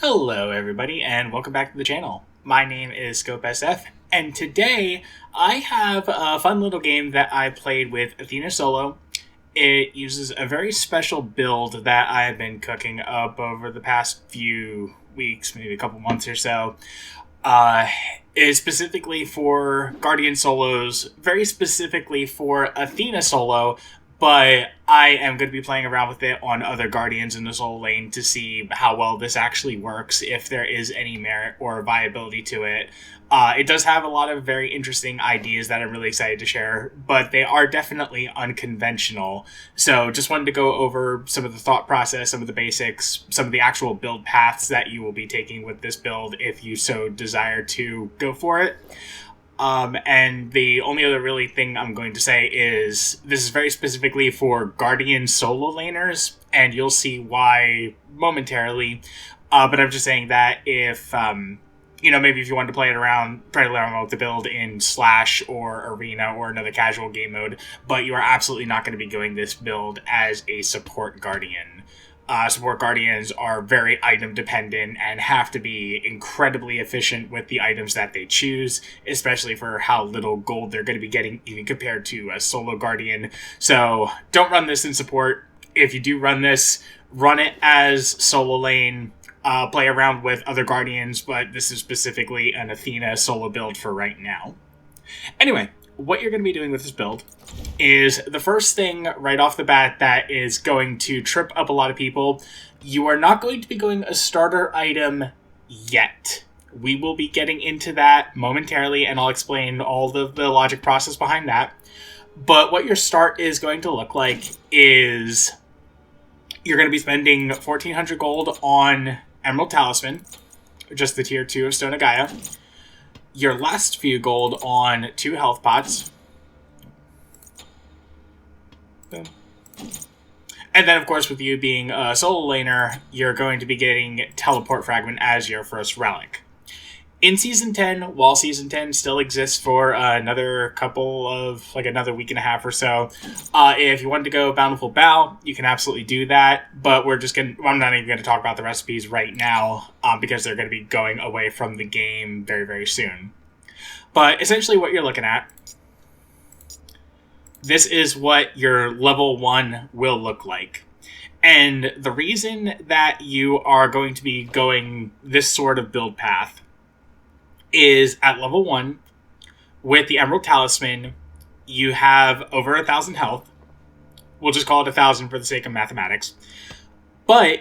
Hello everybody and welcome back to the channel. My name is ScopeSF and today I have a fun little game that I played with Athena solo. It uses a very special build that I've been cooking up over the past few weeks, maybe a couple months or so. It is specifically for Guardian solos, very specifically for Athena solo, but I am going to be playing around with it on other Guardians in the solo lane to see how well this actually works, if there is any merit or viability to it. It does have a lot of very interesting ideas that I'm really excited to share, but they are definitely unconventional. So just wanted to go over some of the thought process, some of the basics, some of the actual build paths that you will be taking with this build if you so desire to go for it. And the only other really thing I'm going to say is this is very specifically for Guardian solo laners, and you'll see why momentarily. But I'm just saying that if, maybe if you wanted to play it around, try to learn with the build in Slash or Arena or another casual game mode, but you are absolutely not going to be doing this build as a support Guardian. Support Guardians are very item dependent and have to be incredibly efficient with the items that they choose, especially for how little gold they're going to be getting even compared to a solo Guardian. So don't run this in support. If you do run this, run it as solo lane. Play around with other Guardians, but this is specifically an Athena solo build for right now. Anyway, what you're going to be doing with this build is the first thing right off the bat that is going to trip up a lot of people. You are not going to be going a starter item yet. We will be getting into that momentarily, and I'll explain all the logic process behind that. But what your start is going to look like is you're going to be spending 1,400 gold on Emerald Talisman, just the tier 2 of Stone of Gaia. Your last few gold on 2 health pots. Boom. And then, of course, with you being a solo laner, you're going to be getting Teleport Fragment as your first relic. In Season 10, while Season 10 still exists for another week and a half or so, if you wanted to go Bountiful Bow, you can absolutely do that, but I'm not even going to talk about the recipes right now, because they're going to be going away from the game very, very soon. But essentially what you're looking at, this is what your level 1 will look like. And the reason that you are going to be going this sort of build path is at level 1, with the Emerald Talisman, you have over 1,000 health. We'll just call it 1,000 for the sake of mathematics. But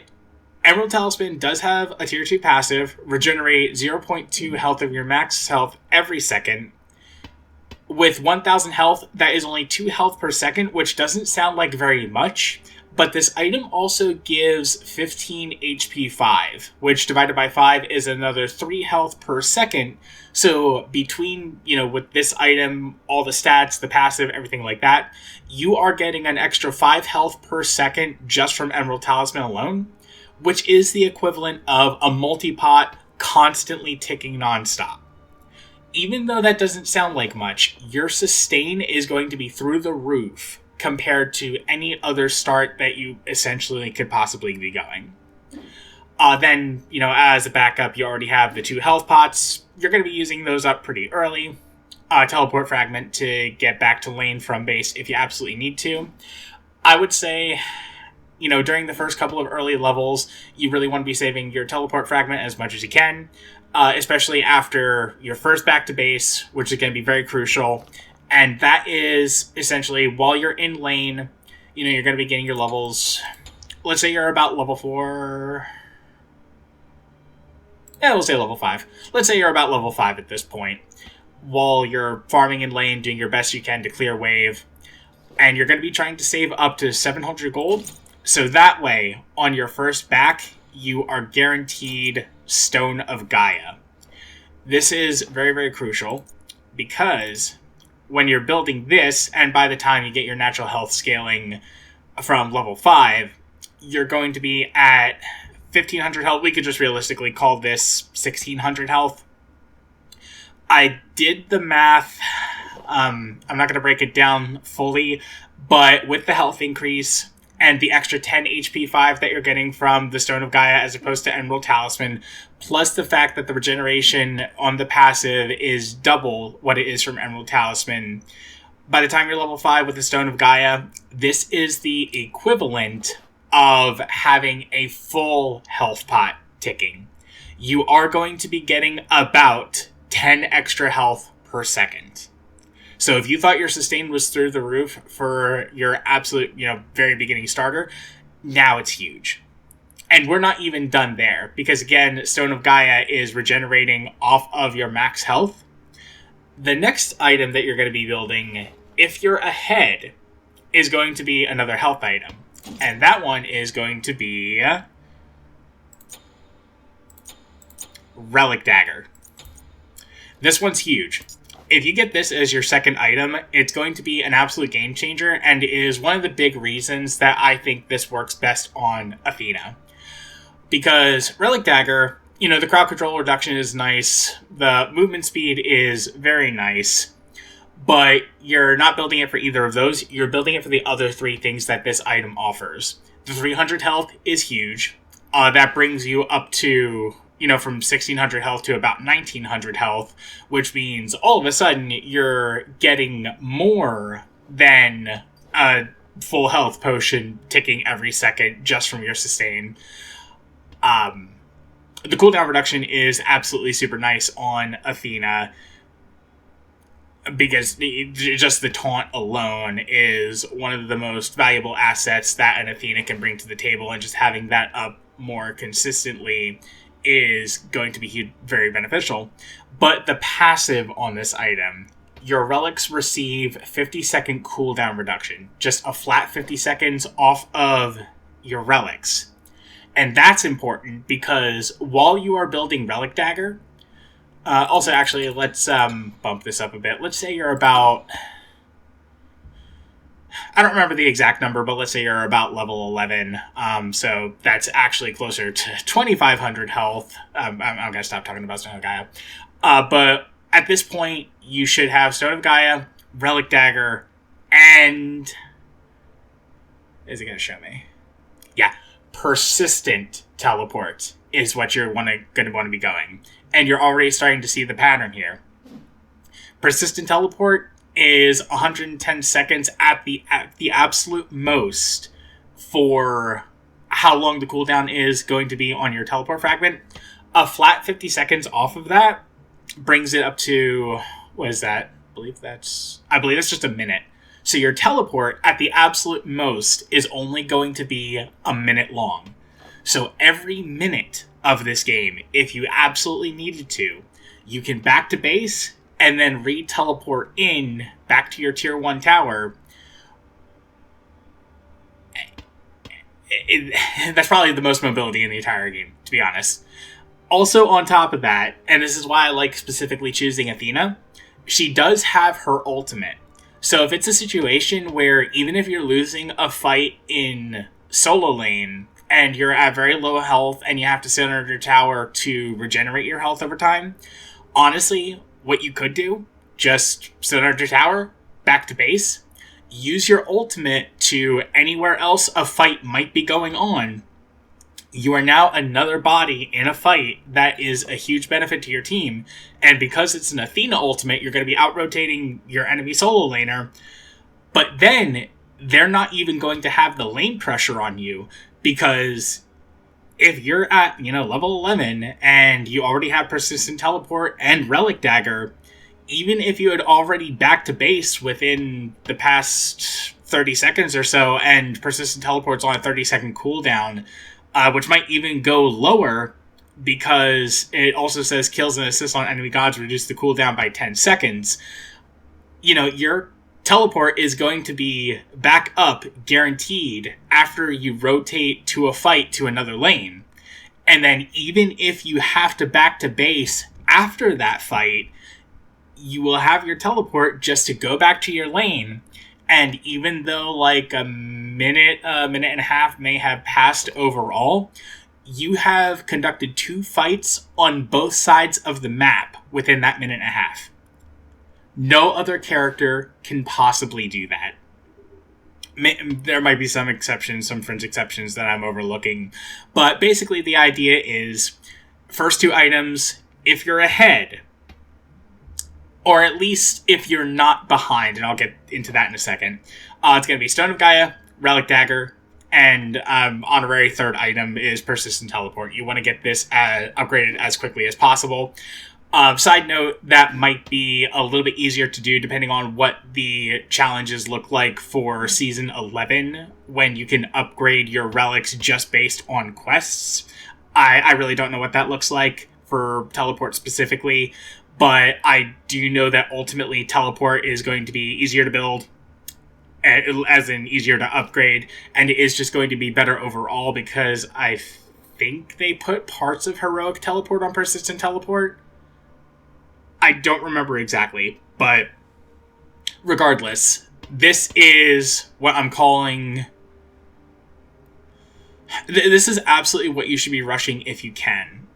Emerald Talisman does have a tier 2 passive, regenerate 0.2 health of your max health every second. With 1,000 health, that is only 2 health per second, which doesn't sound like very much. But this item also gives 15 HP 5, which divided by 5 is another 3 health per second. So between, with this item, all the stats, the passive, everything like that, you are getting an extra 5 health per second just from Emerald Talisman alone, which is the equivalent of a multi-pot constantly ticking nonstop. Even though that doesn't sound like much, your sustain is going to be through the roof compared to any other start that you essentially could possibly be going. Then, as a backup, you already have the 2 health pots. You're going to be using those up pretty early. Teleport Fragment to get back to lane from base if you absolutely need to. I would say, during the first couple of early levels, you really want to be saving your Teleport Fragment as much as you can, especially after your first back to base, which is going to be very crucial. And that is essentially, while you're in lane, you're going to be getting your levels. Let's say you're about level 4. Yeah, we'll say level 5. Let's say you're about level 5 at this point. While you're farming in lane, doing your best you can to clear wave. And you're going to be trying to save up to 700 gold. So that way, on your first back, you are guaranteed Stone of Gaia. This is very, very crucial because when you're building this, and by the time you get your natural health scaling from level 5, you're going to be at 1,500 health. We could just realistically call this 1,600 health. I did the math. I'm not going to break it down fully, but with the health increase and the extra 10 HP 5 that you're getting from the Stone of Gaia as opposed to Emerald Talisman, plus the fact that the regeneration on the passive is double what it is from Emerald Talisman. By the time you're level 5 with the Stone of Gaia, this is the equivalent of having a full health pot ticking. You are going to be getting about 10 extra health per second. So if you thought your sustain was through the roof for your absolute, very beginning starter, now it's huge. And we're not even done there, because again, Stone of Gaia is regenerating off of your max health. The next item that you're going to be building, if you're ahead, is going to be another health item. And that one is going to be Relic Dagger. This one's huge. If you get this as your second item, it's going to be an absolute game changer, and is one of the big reasons that I think this works best on Athena. Because Relic Dagger, the crowd control reduction is nice, the movement speed is very nice, but you're not building it for either of those, you're building it for the other three things that this item offers. The 300 health is huge. That brings you up to, from 1600 health to about 1900 health, which means all of a sudden you're getting more than a full health potion ticking every second just from your sustain. The cooldown reduction is absolutely super nice on Athena, because just the taunt alone is one of the most valuable assets that an Athena can bring to the table, and just having that up more consistently is going to be very beneficial. But the passive on this item, your relics receive 50-second cooldown reduction. Just a flat 50 seconds off of your relics. And that's important because while you are building Relic Dagger, also actually let's bump this up a bit. Let's say you're about, I don't remember the exact number, but let's say you're about level 11. So that's actually closer to 2,500 health. I'm going to stop talking about Stone of Gaia. But at this point, you should have Stone of Gaia, Relic Dagger, and... is it going to show me? Yeah. Persistent Teleport is what you're going to want to be going. And you're already starting to see the pattern here. Persistent Teleport is 110 seconds at the absolute most for how long the cooldown is going to be on your teleport fragment. A flat 50 seconds off of that brings it up to, what is that? I believe that's just a minute. So your teleport at the absolute most is only going to be a minute long. So every minute of this game, if you absolutely needed to, you can back to base and then re-teleport in back to your tier 1 tower. That's probably the most mobility in the entire game, to be honest. Also on top of that, and this is why I like specifically choosing Athena, she does have her ultimate. So if it's a situation where even if you're losing a fight in solo lane and you're at very low health and you have to sit under your tower to regenerate your health over time, honestly, what you could do, just sit under your tower, back to base, use your ultimate to anywhere else a fight might be going on. You are now another body in a fight that is a huge benefit to your team. And because it's an Athena ultimate, you're going to be out-rotating your enemy solo laner. But then, they're not even going to have the lane pressure on you. Because if you're at, level 11, and you already have Persistent Teleport and Relic Dagger, even if you had already back to base within the past 30 seconds or so, and Persistent Teleport's on a 30-second cooldown, which might even go lower because it also says kills and assists on enemy gods reduce the cooldown by 10 seconds. Your teleport is going to be back up guaranteed after you rotate to a fight to another lane. And then even if you have to back to base after that fight, you will have your teleport just to go back to your lane. And even though like a minute and a half may have passed overall, you have conducted 2 fights on both sides of the map within that minute and a half. No other character can possibly do that. There might be some exceptions, some fringe exceptions that I'm overlooking. But basically the idea is, first two items, if you're ahead, or at least if you're not behind, and I'll get into that in a second, it's going to be Stone of Gaia, Relic Dagger, and honorary third item is Persistent Teleport. You want to get this upgraded as quickly as possible. Side note, that might be a little bit easier to do depending on what the challenges look like for Season 11, when you can upgrade your relics just based on quests. I really don't know what that looks like for Teleport specifically, but I do know that ultimately Teleport is going to be easier to build, as in easier to upgrade, and it is just going to be better overall because I think they put parts of Heroic Teleport on Persistent Teleport. I don't remember exactly, but regardless, this is what I'm calling... This is absolutely what you should be rushing if you can.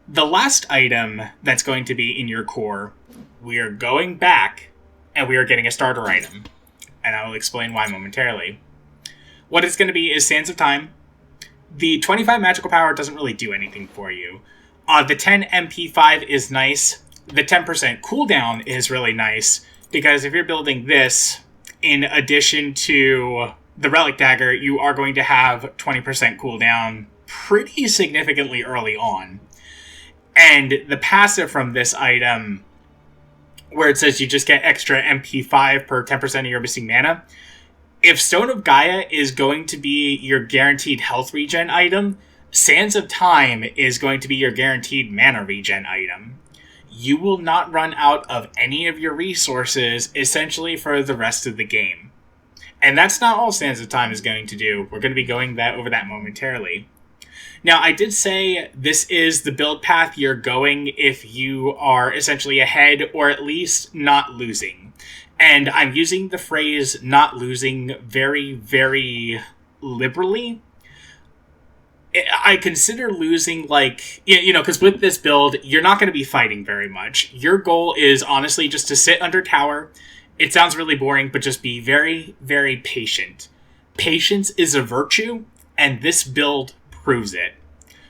The last item that's going to be in your core, we are going back and we are getting a starter item. And I will explain why momentarily. What it's going to be is Sands of Time. The 25 magical power doesn't really do anything for you. The 10 MP5 is nice. The 10% cooldown is really nice, because if you're building this, in addition to the Relic Dagger, you are going to have 20% cooldown pretty significantly early on. And the passive from this item, where it says you just get extra MP5 per 10% of your missing mana, if Stone of Gaia is going to be your guaranteed health regen item, Sands of Time is going to be your guaranteed mana regen item. You will not run out of any of your resources, essentially, for the rest of the game. And that's not all Sands of Time is going to do. We're going to be going over that momentarily. Now, I did say this is the build path you're going if you are essentially ahead, or at least not losing. And I'm using the phrase not losing very, very liberally. I consider losing, like, because with this build, you're not going to be fighting very much. Your goal is honestly just to sit under tower. It sounds really boring, but just be very, very patient. Patience is a virtue, and this build proves it.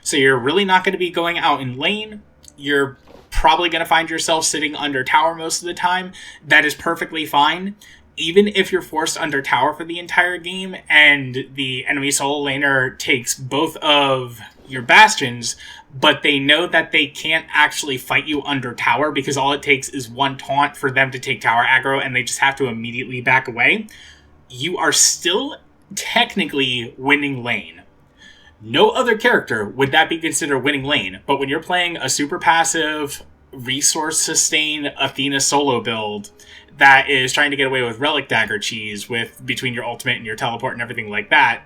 So you're really not going to be going out in lane. You're probably going to find yourself sitting under tower most of the time. That is perfectly fine. Even if you're forced under tower for the entire game and the enemy solo laner takes both of your bastions, but they know that they can't actually fight you under tower because all it takes is one taunt for them to take tower aggro and they just have to immediately back away, you are still technically winning lane. No other character would that be considered winning lane, but when you're playing a super passive, resource-sustained Athena solo build that is trying to get away with Relic Dagger cheese between your ultimate and your teleport and everything like that,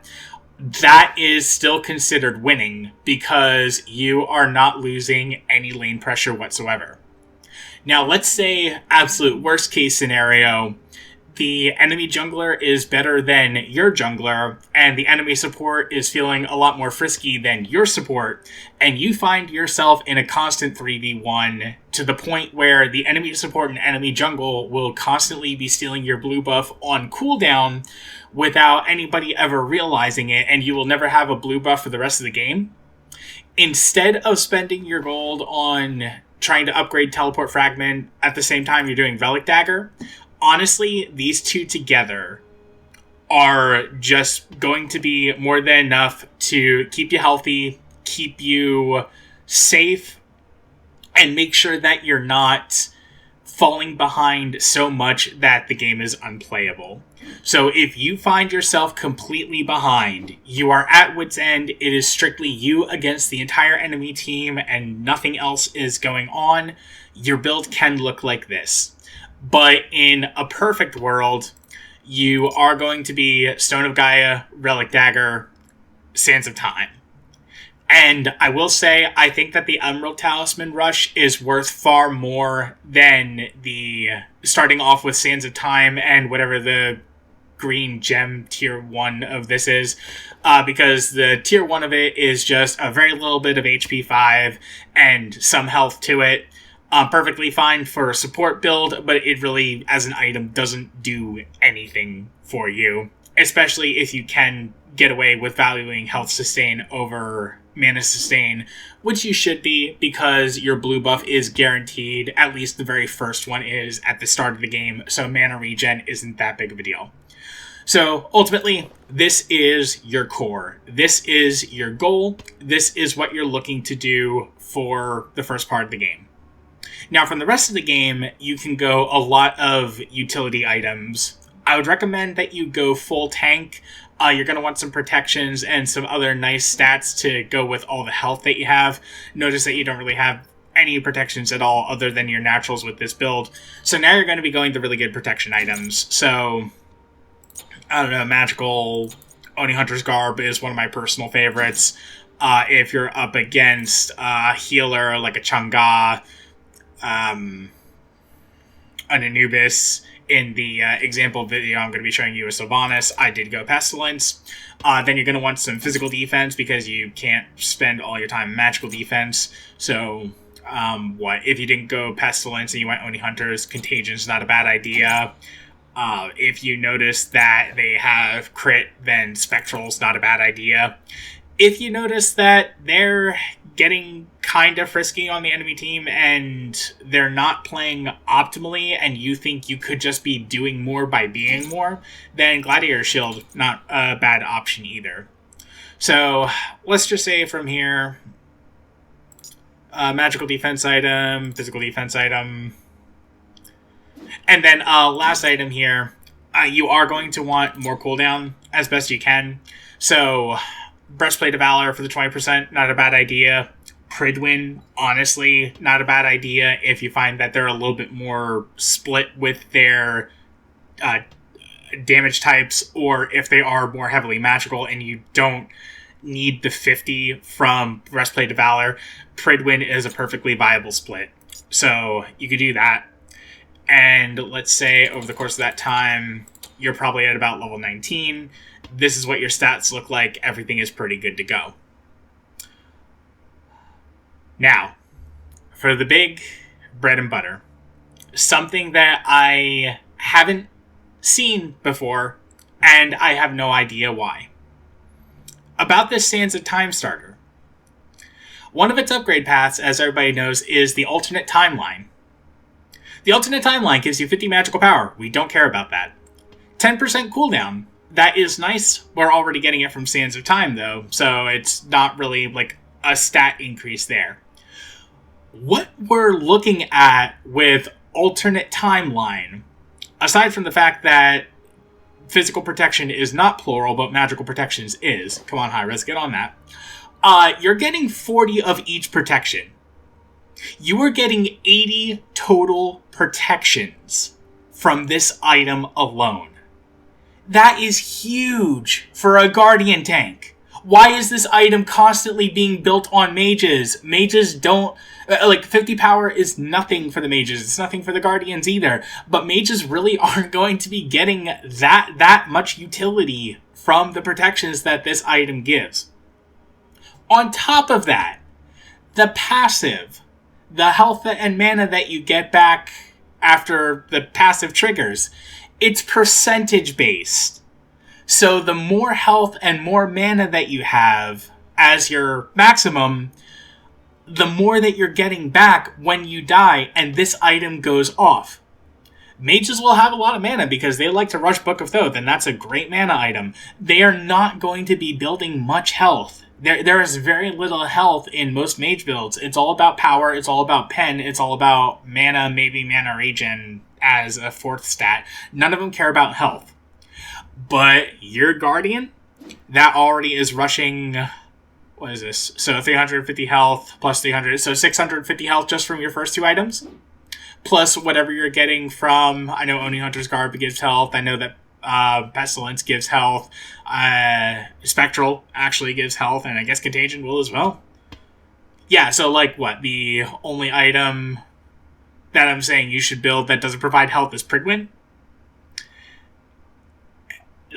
that is still considered winning because you are not losing any lane pressure whatsoever. Now, let's say, absolute worst case scenario, the enemy jungler is better than your jungler, and the enemy support is feeling a lot more frisky than your support, and you find yourself in a constant 3v1 to the point where the enemy support and enemy jungle will constantly be stealing your blue buff on cooldown without anybody ever realizing it, and you will never have a blue buff for the rest of the game. Instead of spending your gold on trying to upgrade Teleport Fragment at the same time you're doing Relic Dagger, honestly, these two together are just going to be more than enough to keep you healthy, keep you safe, and make sure that you're not falling behind so much that the game is unplayable. So if you find yourself completely behind, you are at wit's end, it is strictly you against the entire enemy team and nothing else is going on, your build can look like this. But in a perfect world, you are going to be Stone of Gaia, Relic Dagger, Sands of Time. And I will say, I think that the Emerald Talisman rush is worth far more than the starting off with Sands of Time and whatever the green gem tier 1 of this is, because the tier 1 of it is just a very little bit of HP 5 and some health to it. Perfectly fine for a support build, but it really, as an item, doesn't do anything for you. especially if you can get away with valuing health sustain over mana sustain, which you should be, because your blue buff is guaranteed, at least the very first one is, at the start of the game, so mana regen isn't that big of a deal. So ultimately, this is your core. This is your goal. This is what you're looking to do for the first part of the game. Now, from the rest of the game, you can go a lot of utility items. I would recommend that you go full tank. You're going to want some protections and some other nice stats to go with all the health that you have. Notice that you don't really have any protections at all other than your naturals with this build. So now you're going to be going to really good protection items. So, I don't know, Magical Oni Hunter's Garb is one of my personal favorites. If you're up against a healer like a Chang'e, an Anubis. In the example video I'm going to be showing you a Sylvanas, I did go Pestilence. Then you're going to want some physical defense because you can't spend all your time in magical defense. So, if you didn't go Pestilence and you went Oni Hunters, Contagion's not a bad idea. If you notice that they have crit, then Spectral's not a bad idea. If you notice that they're getting kind of frisky on the enemy team and they're not playing optimally and you think you could just be doing more by being more, then Gladiator Shield, not a bad option either. So let's just say from here, magical defense item, physical defense item, and then last item here, you are going to want more cooldown as best you can. So Breastplate of Valor for the 20%, not a bad idea. Pridwin, honestly, not a bad idea if you find that they're a little bit more split with their damage types, or if they are more heavily magical and you don't need the 50 from Breastplate of Valor. Pridwin is a perfectly viable split. So you could do that. And let's say over the course of that time, you're probably at about level 19. This is what your stats look like. Everything is pretty good to go. Now, for the big bread and butter, something that I haven't seen before, and I have no idea why. About this Sands of Time starter. One of its upgrade paths, as everybody knows, is the alternate timeline. The alternate timeline gives you 50 magical power. We don't care about that. 10% cooldown. That is nice. We're already getting it from Sands of Time, though, so it's not really like a stat increase there. What we're looking at with alternate timeline, aside from the fact that physical protection is not plural, but magical protections is. Come on, Hi-Res, get on that. You're getting 40 of each protection. You are getting 80 total protections from this item alone. That is huge for a Guardian tank. Why is this item constantly being built on mages? Mages don't... 50 power is nothing for the mages. It's nothing for the Guardians either. But mages really aren't going to be getting that much utility from the protections that this item gives. On top of that, the passive, the health and mana that you get back after the passive triggers, it's percentage based. So the more health and more mana that you have as your maximum, the more that you're getting back when you die and this item goes off. Mages will have a lot of mana because they like to rush Book of Thoth, and that's a great mana item. They are not going to be building much health. There is very little health in most mage builds. It's all about power, it's all about pen, it's all about mana, maybe mana regen as a fourth stat. None of them care about health. But your Guardian, that already is rushing... What is this? So 350 health plus 300. So 650 health just from your first two items. Plus whatever you're getting from... I know Oni Hunter's Garb gives health. I know that Pestilence gives health. Spectral actually gives health. And I guess Contagion will as well. Yeah, so what? The only item that I'm saying you should build that doesn't provide health is Pridwin.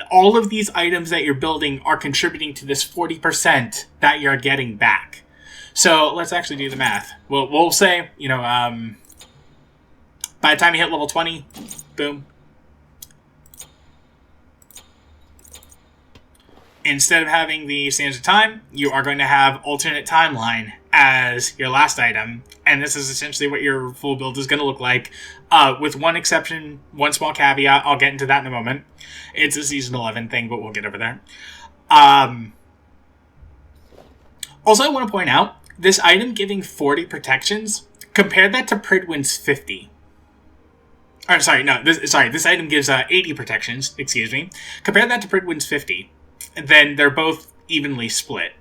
All of these items that you're building are contributing to this 40% that you're getting back. So let's actually do the math. We'll say, by the time you hit level 20, boom. instead of having the Sands of Time, you are going to have Alternate Timeline as your last item. And this is essentially what your full build is going to look like. With one exception, one small caveat. I'll get into that in a moment. It's a Season 11 thing, but we'll get over there. Also, I want to point out, this item giving 40 protections, compare that to Pridwin's 50. Or, sorry, no, this item gives 80 protections, excuse me. Compare that to Pridwin's 50. Then they're both evenly split.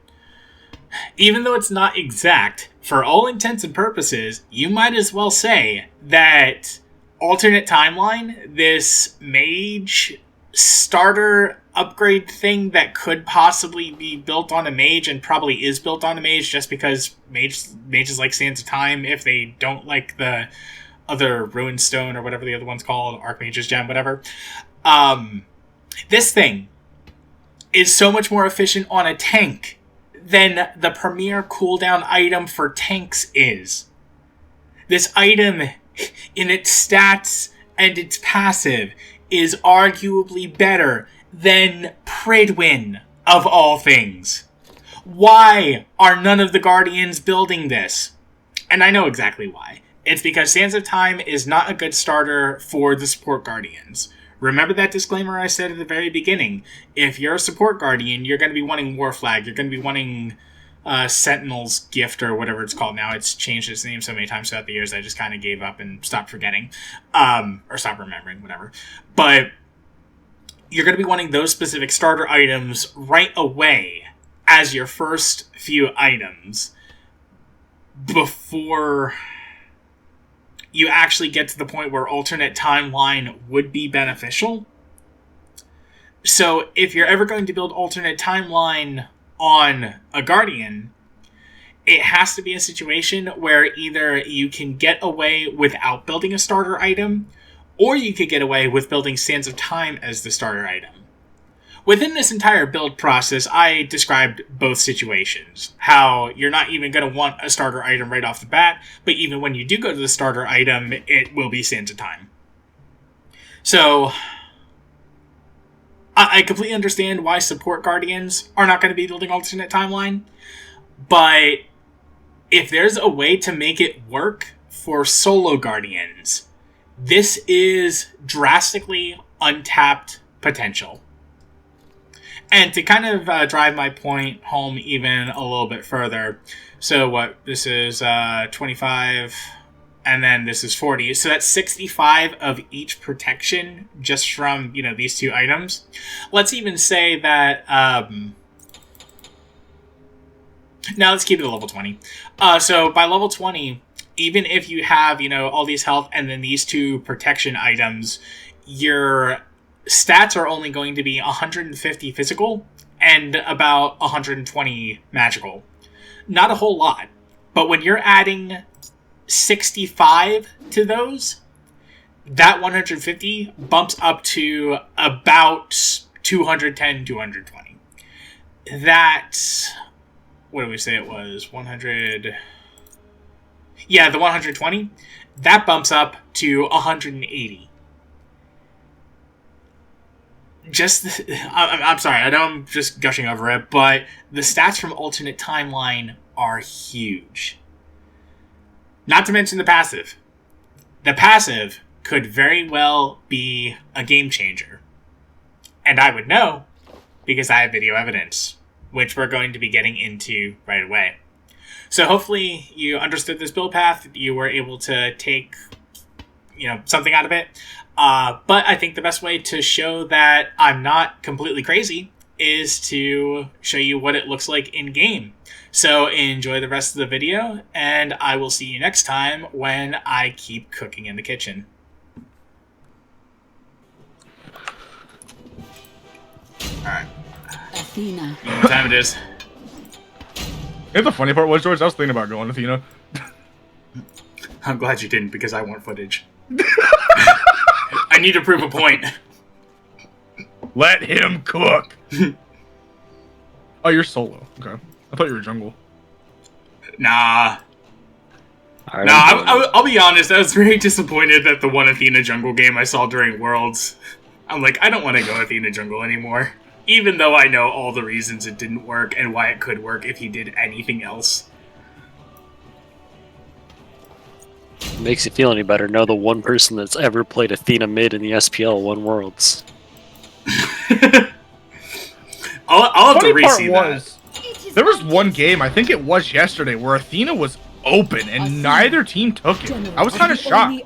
Even though it's not exact, for all intents and purposes, you might as well say that Alternate Timeline, this mage starter upgrade thing that could possibly be built on a mage and probably is built on a mage just because mages like Sands of Time if they don't like the other Ruined Stone or whatever the other one's called, Archmage's Gem, whatever. This thing is so much more efficient on a tank than the premier cooldown item for tanks is. This item, in its stats and its passive, is arguably better than Pridwin, of all things. Why are none of the Guardians building this? And I know exactly why. It's because Sands of Time is not a good starter for the support Guardians. Remember that disclaimer I said at the very beginning. If you're a support Guardian, you're going to be wanting War Flag. You're going to be wanting Sentinel's Gift or whatever it's called now. It's changed its name so many times throughout the years I just kind of gave up and stopped forgetting. Or stopped remembering, whatever. But you're going to be wanting those specific starter items right away as your first few items before you actually get to the point where Alternate Timeline would be beneficial. So if you're ever going to build Alternate Timeline on a Guardian, it has to be a situation where either you can get away without building a starter item, or you could get away with building Sands of Time as the starter item. Within this entire build process, I described both situations. How you're not even going to want a starter item right off the bat, but even when you do go to the starter item, it will be Sands of Time. So, I completely understand why support Guardians are not going to be building Alternate Timeline, but if there's a way to make it work for solo Guardians, this is drastically untapped potential. And to kind of drive my point home even a little bit further, so what, this is 25, and then this is 40, so that's 65 of each protection just from, these two items. Let's even say that, now let's keep it at level 20. So by level 20, even if you have, all these health and then these two protection items, your stats are only going to be 150 physical and about 120 magical. Not a whole lot. But when you're adding 65 to those, that 150 bumps up to about 210, 220. That's, what did we say it was? 100... Yeah, the 120, that bumps up to 180. I'm sorry, I know I'm just gushing over it, but the stats from Alternate Timeline are huge. Not to mention the passive. The passive could very well be a game changer. And I would know because I have video evidence, which we're going to be getting into right away. So hopefully you understood this build path, you were able to take, something out of it. But I think the best way to show that I'm not completely crazy is to show you what it looks like in game. So enjoy the rest of the video, and I will see you next time when I keep cooking in the kitchen. Alright. Athena. You know what time it is. And the funny part was, George, I was thinking about going Athena. I'm glad you didn't, because I want footage. I need to prove a point. Let him cook. Oh, you're solo. Okay. I thought you were jungle. Nah. I'll be honest, I was very disappointed that the one Athena jungle game I saw during Worlds. I'm like, I don't want to go Athena jungle anymore. Even though I know all the reasons it didn't work and why it could work if he did anything else. Makes you feel any better? Know the one person that's ever played Athena mid in the SPL won Worlds. I'll have to re-see was, there was one game, I think it was yesterday, where Athena was open and neither team took it. I was kind of shocked.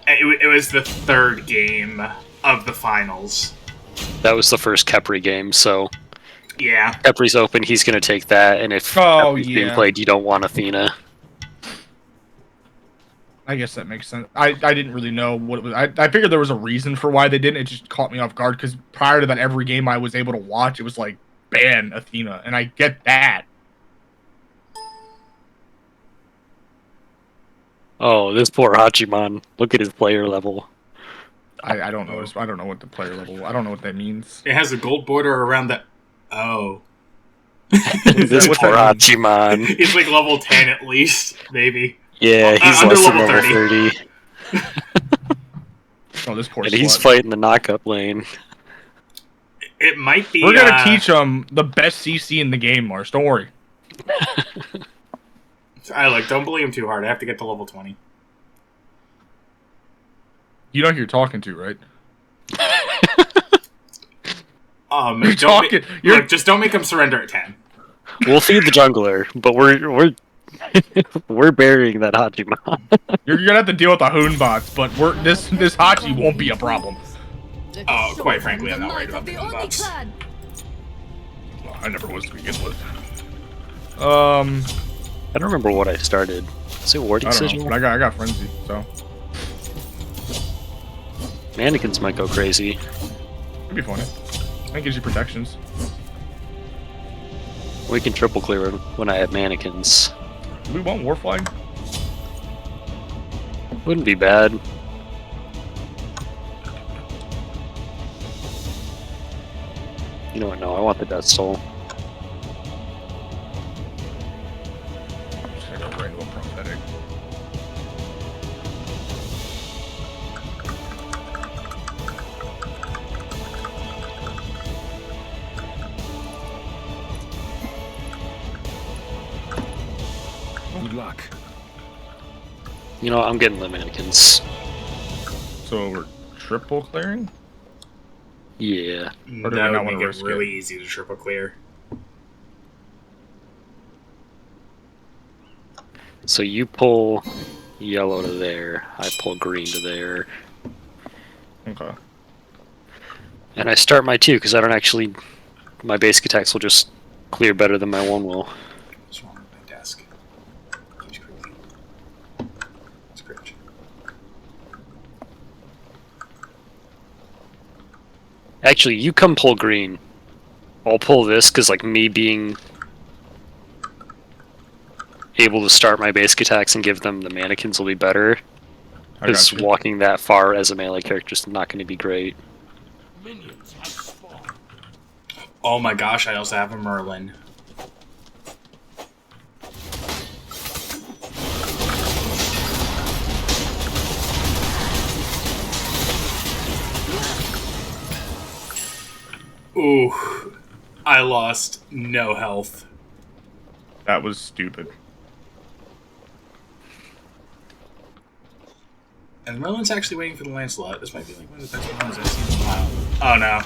It was the third game of the finals. That was the first Kepri game, so yeah. Kepri's open, he's going to take that, and if Kepri's being played, you don't want Athena. I guess that makes sense. I didn't really know what it was. I figured there was a reason for why they didn't. It just caught me off guard because prior to that, every game I was able to watch, it was like, ban Athena, and I get that. Oh, this poor Hachiman. Look at his player level. I don't know. I don't know what the player level. I don't know what that means. It has a gold border around the. Oh. This poor Hachiman. He's like level 10 at least, maybe. Yeah, he's less than level 30. Oh, this poor. And he's fighting the knockup lane. It might be. We're gonna teach him the best CC in the game, Mars. Don't worry. Don't bully him too hard. I have to get to level 20. You know who you're talking to, right? You're talking. Look, just don't make him surrender at 10. We'll feed the jungler, but we're we're burying that Hachiman. You're gonna have to deal with the Hoon bots, but this Hachi won't be a problem. Oh, quite frankly, I'm not worried about the Hoon bots. Well, I never was to begin with. I don't remember what I started. Is it warding sigil? But I got frenzy, so mannequins might go crazy. It'd be funny. That gives you protections. We can triple clear when I have mannequins. Do we want war flag? Wouldn't be bad. You know what? No, I want the Death Soul. I'm just gonna go right into a prophetic. Good luck. You know, I'm getting the mannequins. So we're triple clearing? Yeah. Or do we That not would want make to it risk really easy to triple clear. So you pull yellow to there, I pull green to there. Okay. And I start my 2 because I don't actually... My basic attacks will just clear better than my 1 will. What's wrong with my desk? Keeps creaking. It's cringe. Actually, you come pull green. I'll pull this because, like, me being able to start my basic attacks and give them the mannequins will be better. Because walking that far as a melee character is not going to be great. Oh my gosh, I also have a Merlin. Ooh, I lost no health. That was stupid. And the Merlin's actually waiting for the Lancelot. This might be like one of the best ones I've seen in a while. Oh no.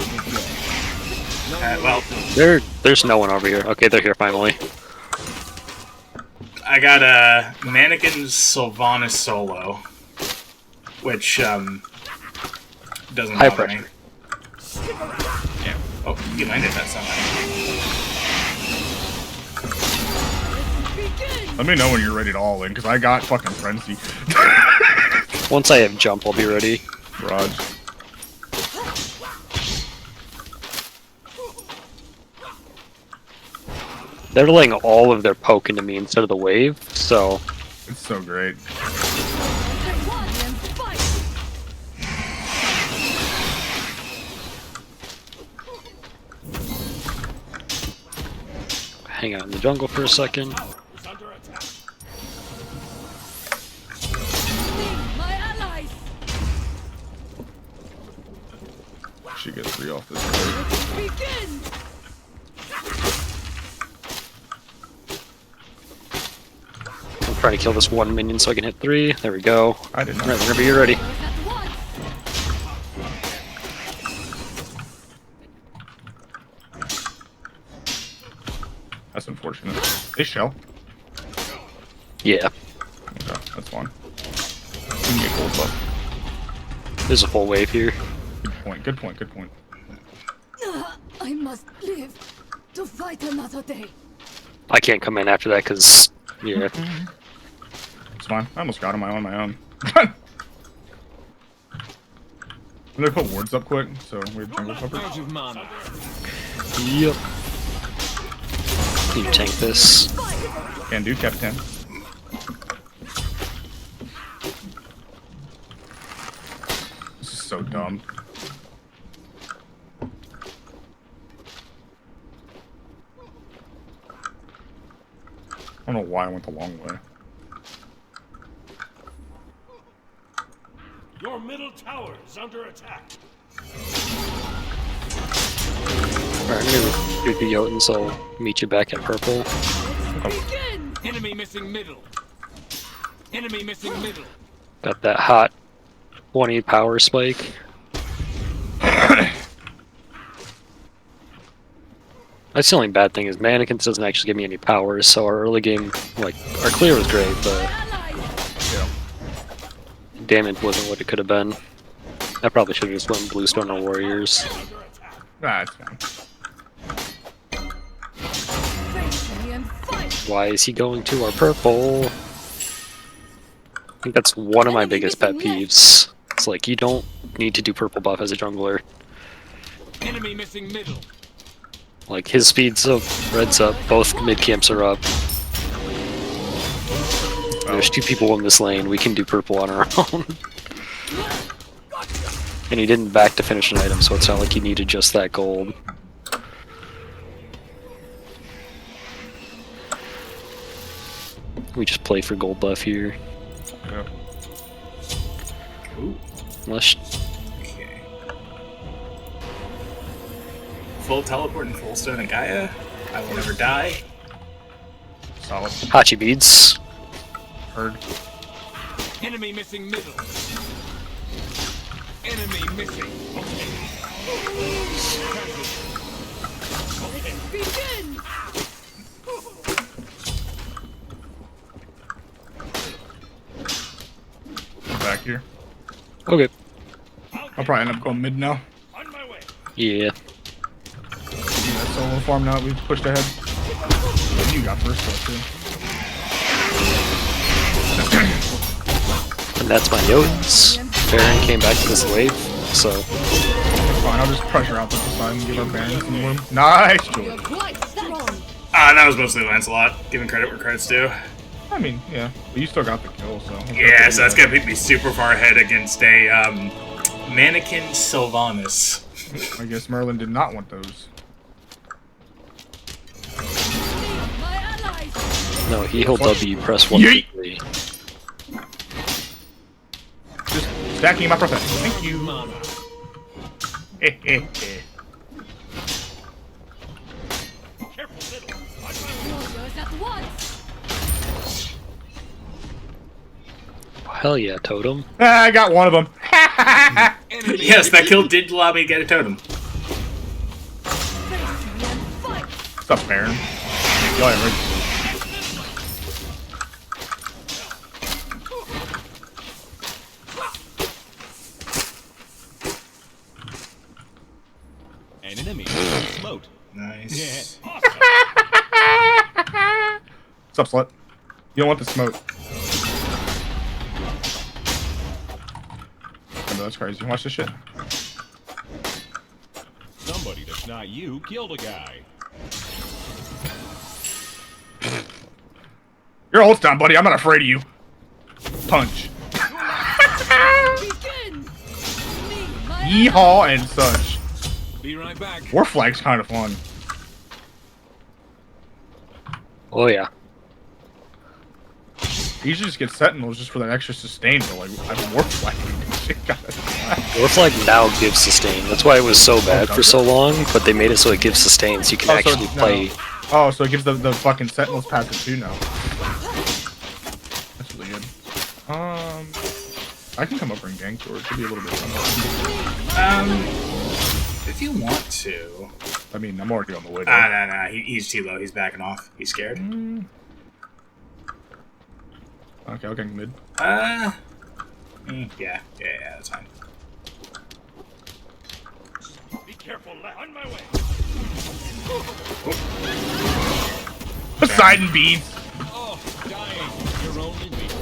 Well, there's no one over here. Okay, they're here finally. I got a Mannequin Sylvanas solo, which doesn't High bother me. pressure. Yeah. Oh, you landed that somehow. Let me know when you're ready to all in, because I got fucking frenzy. Once I have jump, I'll be ready. Raj. They're laying all of their poke into me instead of the wave, so... It's so great. Hang out in the jungle for a second. should get 3 off this plate. Begin. I'm trying to kill this one minion so I can hit 3. There we go. I didn't know. Alright, whenever you're ready. That's unfortunate. They shell. Yeah. Okay, that's fine. You can get gold buff. There's a full wave here. Good point, good point, good point. I must live to fight another day. I can't come in after that because, yeah. It's fine. I almost got him on my own. I'm gonna put wards up quick, so we have jungle cover. Yep. You tank this. Can do, Captain. This is so dumb. I don't know why I went the long way. Your middle tower is under attack. Alright, I'm gonna do the Jotun, so I'll meet you back at purple. Begin. Enemy missing middle. Enemy missing middle. Got that hot 20 power spike. That's the only bad thing is Mannequins doesn't actually give me any powers, so our early game, like, our clear was great, but Yeah. damage wasn't what it could have been. I probably should have just went Bluestone or Warriors. Ah, it's fine. Face me and fight. Why is he going to our purple? I think that's one of my biggest pet peeves. It's like, you don't need to do purple buff as a jungler. Enemy missing middle. Like, his speed's up, red's up, both mid camps are up. There's 2 people in this lane, we can do purple on our own. And he didn't back to finish an item, so it's not like he needed just that gold. We just play for gold buff here. Yeah. Ooh. Unless Okay. Full teleport and full stone and Gaia. I will never die. Solid. Hachi beads. Heard. Enemy missing middle. Enemy missing. Begin. Back here. Okay. I'll probably end up going mid now. On my way. Yeah. That solo farm now that we've pushed ahead. You got first though, too. And that's my Jotuns. Baron came back to this wave, so It's fine, I'll just pressure out this time and give our Baron some room. Nice, You're George. quite strong. That was mostly Lancelot, giving credit where credit's due. I mean, yeah. But you still got the kill, so. Yeah, so that's gonna put me super far ahead against a Mannequin Sylvanas. I guess Merlin did not want those. My allies. no, he hold W, press 1 Yeet. quickly. Just stacking my prophet. Thank you. Careful middle. Warriors at once. Hell yeah, Totem. Ah, I got one of them. Enemy Yes, that kill did allow me to get a totem. Face me and fight. What's up, Baron? Go ahead, Rick. An enemy. Smote. Nice. What's up, slut? You don't want the smoke. Oh, that's crazy. Watch this shit. Somebody that's not you killed a guy. You're old time, buddy. I'm not afraid of you. Punch. Begin. Me, my Yeehaw and such. Be right back. War flag's kind of fun. Oh yeah. You should just get sentinels just for that extra sustain, but like, I have war flag. Shit, God, that's Your flag now gives sustain. That's why it was so bad for so long, but they made it so it gives sustain, so you can actually play. Oh, so it gives the fucking Sentinels passive too now. That's really good. I can come over and gank, or it could be a little bit fun. If you want to. I mean, I'm already on the way. No. He's too low. He's backing off. He's scared. Okay, I'll gank mid. Yeah, that's fine. Be careful, on my way. Poseidon beads. Oh, dying. You're only weak.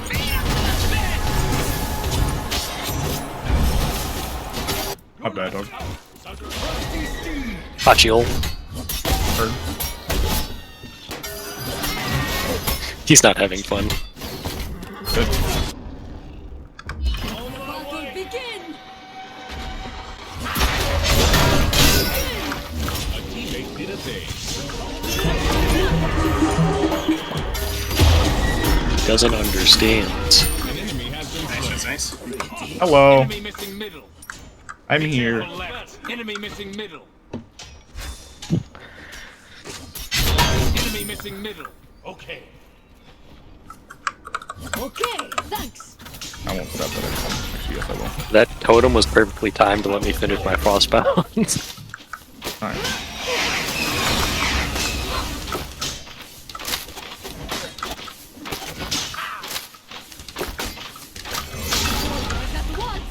My bad, dog. Hachiol. Heard. He's not having fun. Good. Battle begin. A teammate did a thing. Doesn't understand. An enemy has been Nice. Hello. Enemy missing middle. I'm here. Left. Enemy missing middle. Enemy missing middle. Okay. Okay, thanks. I won't stop that. Actually, yes, I will. That totem was perfectly timed to let me finish my frostbound. Alright. At once.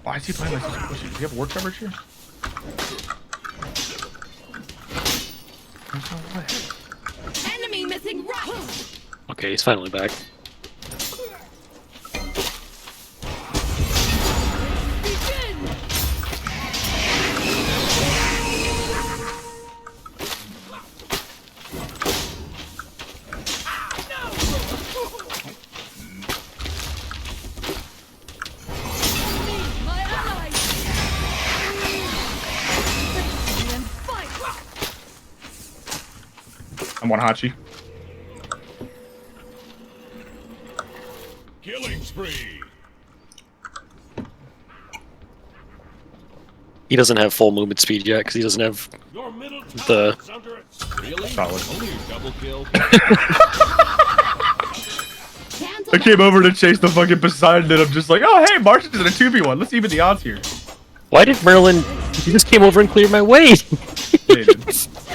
Why is he playing like this pushy? Do you have ward coverage here? There's no way. Enemy missing right. Okay, he's finally back. Begin. My allies. And fight. I'm one Hachi. Killing spree. He doesn't have full movement speed yet because he doesn't have Your middle the. tower is under it. Really? Solid. Only a double kill. I came over to chase the fucking Poseidon and I'm just like, oh hey, Martian is in a 2v1. Let's even the odds here. Why did Merlin? He just came over and cleared my way. Yeah, he did.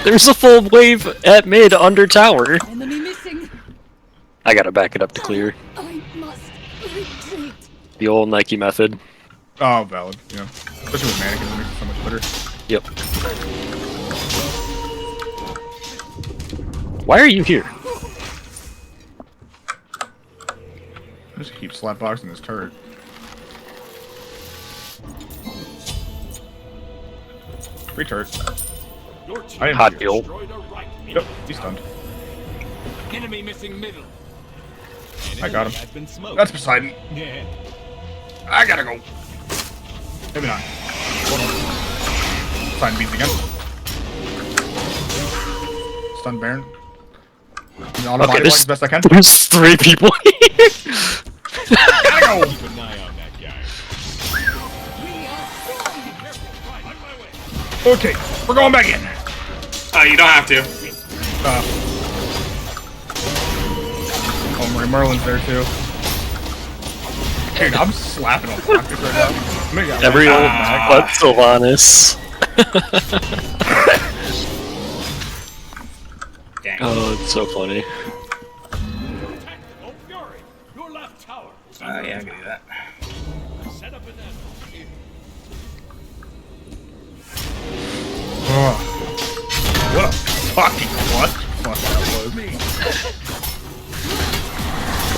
There's a full wave at mid under tower. Enemy missing. I gotta back it up to clear. I must retreat. The old Nike method. Oh, valid. Yeah. Especially with mannequins, it makes it so much better. Yep. Why are you here? I just keep slapboxing this turret. Free turret. Your team I am Hot here. fuel. destroyed a right. Yep, he's stunned. Enemy missing middle. An I got enemy him. has been smoked. That's Poseidon. Yeah. I gotta go. Maybe not. Hold on. Poseidon beats again. Stun Baron. Auto body block as best I can. There's 3 people here. Gotta go! Keep an eye on that guy. We are strong. Careful. Right. On my way. Okay, we're going back in. You don't have to. Oh, Merlin's there too. Dude, I'm slapping on pockets right now. Everyone but Sylvanas. Dang. Oh, it's so funny. Tactical fury. Your left tower is under Yeah, I can do that. Set up an ambush. What a fucking clutch that was.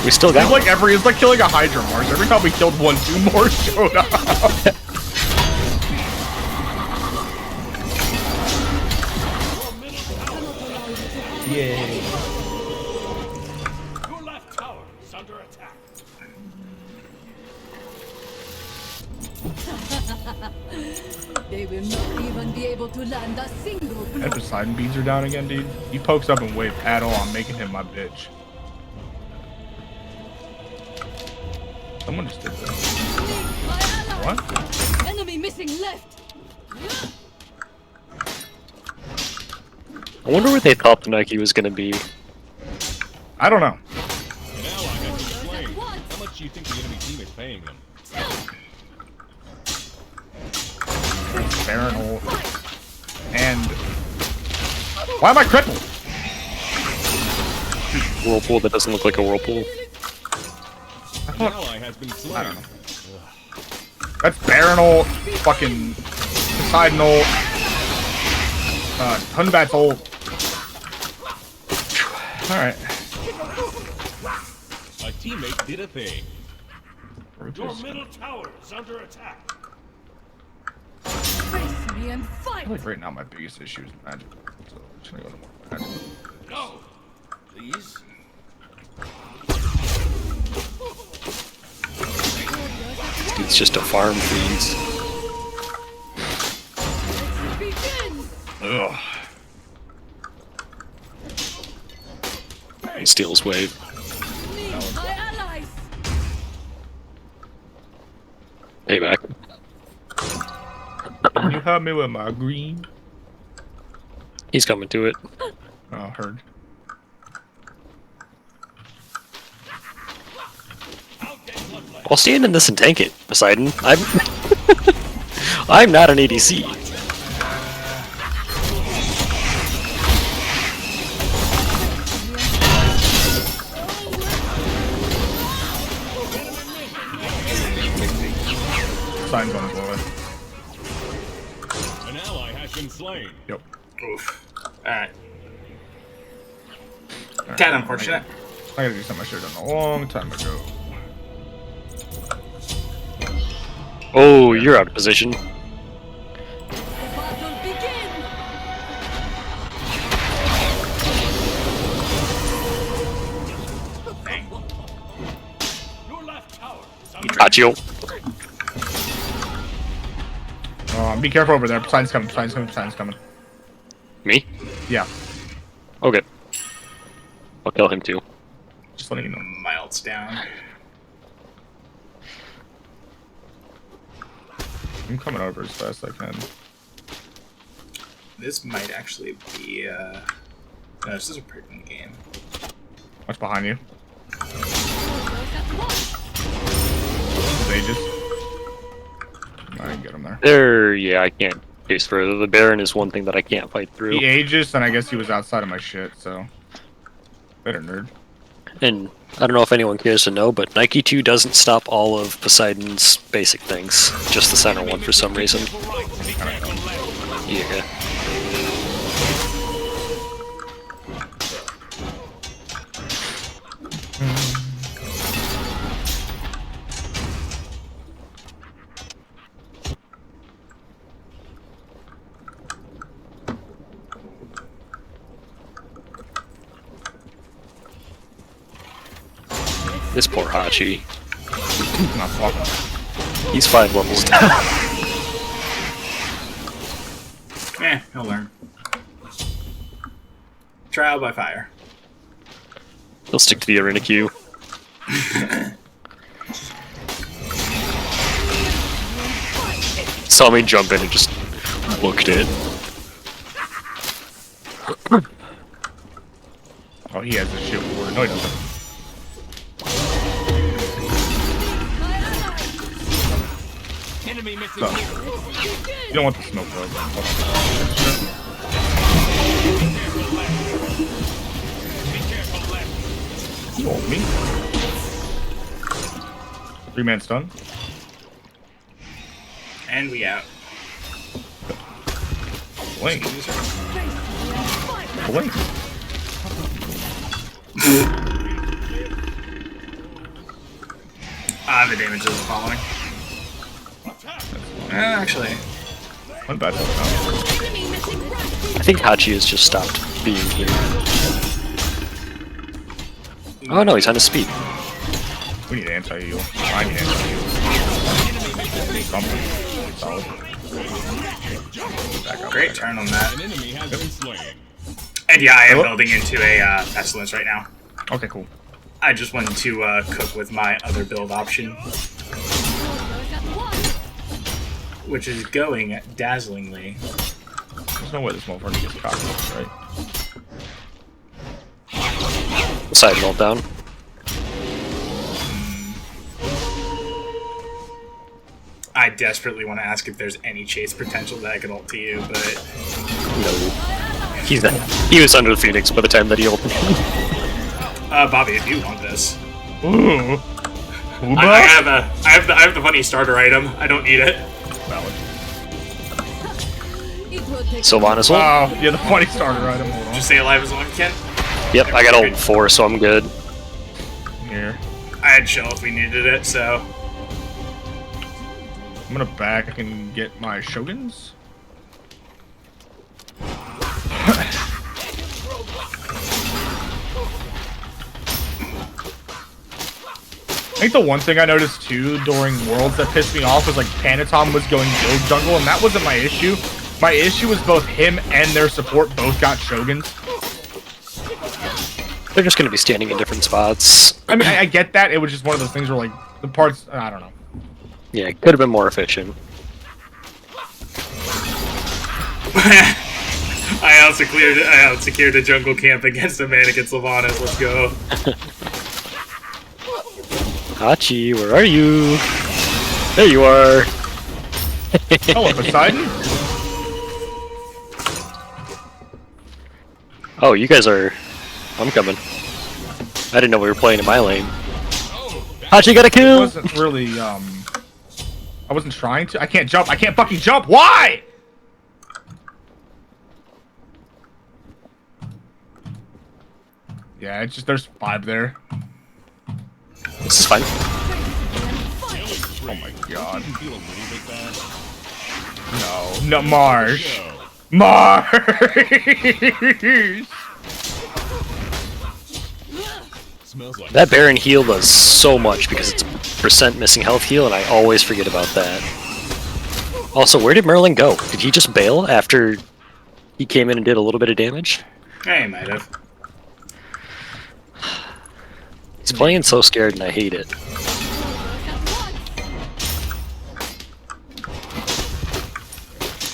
We still It's got like it's like killing a Hydra Mars. Every time we killed one, 2 more showed up. Yay. Your left tower is under attack. They will not even be able to land a single blow. That Poseidon beads are down again, dude. He pokes up and wave at all. I'm making him my bitch. Someone just did that. My ally. What? Enemy missing left. I wonder what they thought the Nike was gonna be. I don't know. An ally has been slain. How much do you think the enemy team is paying them? Baron ult. And why am I crippled? Whirlpool that doesn't look like a whirlpool. I An thought, ally has been slain. I don't know. That's Baron ult, fucking Poseidon ult, Hunbat's ult. Alright. A teammate did a thing. Your middle tower is under attack. Face me and I fight. feel like right now my biggest issue is magic. So I'm just gonna go to more magic. Go, please. It's just a farm feeds. Begin. Ugh. Steals wave. Me, my allies. Payback. Can you help me with my green? He's coming to it. Oh, heard. I'll stand in this and tank it, Poseidon. I'm I'm not an ADC. Signs on his way. An ally has been slain. Yep. Oof. Alright. Kind of unfortunate. I gotta do something I should have done a long time ago. Oh, you're out of position. The battle begin. Bang. Your left tower is under Got you. Be careful over there. Poseidon's coming. Poseidon's coming. Poseidon's coming. Me? Yeah. Okay. I'll kill him too. Just letting you know. My ult's down. I'm coming over as fast as I can. This might actually be, no, this is a pretty good game. What's behind you? Warriors at once. Aegis. I can get him there. There, yeah, I can't chase further. The Baron is one thing that I can't fight through. He Aegis, and I guess he was outside of my shit, so. Better nerd. And I don't know if anyone cares to know, but Nike 2 doesn't stop all of Poseidon's basic things. Just the center one for some reason. Yeah. This poor Hachi. Not fucking. He's 5 levels down. He'll learn. Trial by fire. He'll stick to the arena queue. Saw me jump in and just looked it. Oh, he has a shit ward. No, he doesn't. Enemy missing. So, you don't want the smoke though. Hold on. You ult me. 3-man stun. And we out. Blink. Blink. The damage isn't following. Actually. One bad one. I think Hachi has just stopped being here. Oh no, he's on his speed. We need anti-heal. I need anti-heal. Something. Solid. Back up. Great back turn on that. An enemy has been slain. And yeah, I am Oh. building into a pestilence right now. up. Okay, cool. I just wanted to cook with my other build option, which is going dazzlingly. There's no way this motherfucker gets cocked, right? Side roll down. I desperately want to ask if there's any chase potential that I could ult to you, but No. He was under the Phoenix by the time that he ulted. Bobby, if you want this, Ooh. I have the funny starter item. I don't need it. Valid. Sylvanas ult. Wow, yeah, the funny starter item. Hold on. Just stay alive as long as you can. Yep, I got ult 4, so I'm good. Here. I had shell if we needed it, so. I'm gonna back and get my Shoguns. I think the one thing I noticed too during Worlds that pissed me off was like Panatom was going build jungle, and that wasn't my issue. My issue was both him and their support both got Shoguns. They're just going to be standing in different spots. I mean, I get that. It was just one of those things where like the parts, I don't know. Yeah, it could have been more efficient. I out secured a jungle camp against a mannequin Sylvanas. Let's go. Hachi, where are you? There you are. Hello, Poseidon. Oh, you guys are... I'm coming. I didn't know we were playing in my lane. Hachi got a It kill! wasn't really, I wasn't trying to. I can't jump. I can't fucking jump. Why? Yeah, it's just, there's 5 there. This is fine. Oh my god. You feel a little bit bad? No, Marsh. Marsh! Smells like That Baron heal does so much because it's percent missing health heal, and I always forget about that. Also, where did Merlin go? Did he just bail after he came in and did a little bit of damage? I might have. He's playing so scared, and I hate it.